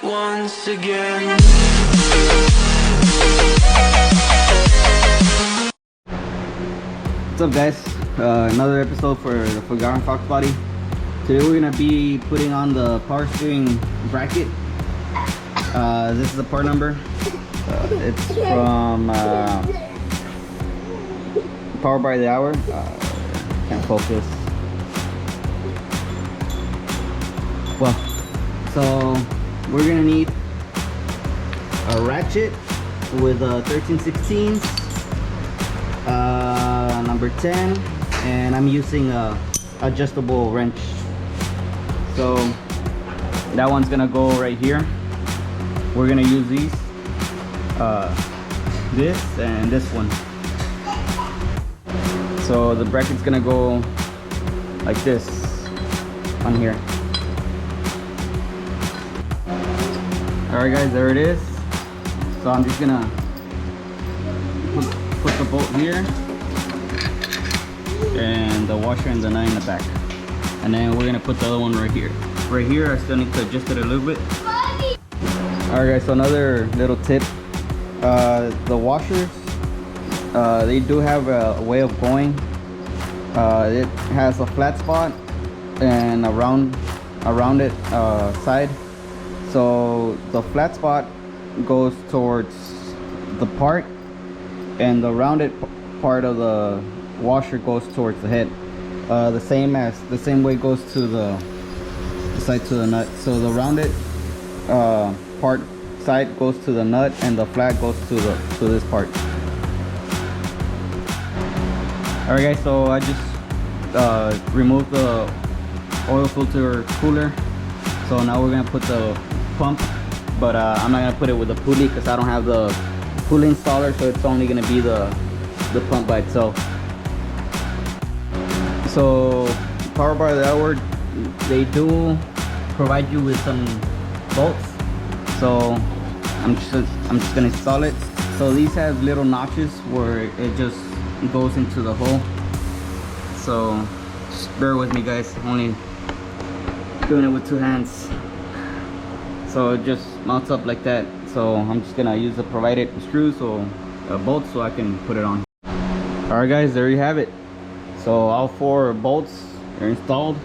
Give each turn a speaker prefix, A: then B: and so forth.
A: once again.
B: What's up, guys? Another episode for the Forgotten Foxbody. Today we're gonna be putting on the power steering bracket. This is the part number. It's from Power by the Hour. Can't focus. Well, so we're gonna need a ratchet with a 13/16, number 10, and I'm using a adjustable wrench. So that one's gonna go right here. We're gonna use these, this and this one. So the bracket's gonna go like this on here. Alright guys, there it is. So I'm just gonna put the bolt here and the washer and the nut in the back, and then we're gonna put the other one right here. Right here I still need to adjust it a little bit. Alright guys, so another little tip, the washers, they do have a way of going. It has a flat spot and around it side. So the flat spot goes towards the part, and the rounded part of the washer goes towards the head. The same way goes to the side to the nut. So the rounded part side goes to the nut, and the flat goes to this part. All right guys, so I just removed the oil filter cooler. So now we're gonna put the pump, but I'm not gonna put it with the pulley because I don't have the pulley installer, so it's only gonna be the pump by itself. So Power by the Hour, they do provide you with some bolts, so I'm just gonna install it. So these have little notches where it just goes into the hole, so just bear with me guys, only doing it with two hands. So it just mounts up like that. So I'm just gonna use the provided screws or bolts so I can put it on. Alright guys, there you have it. So all 4 bolts are installed.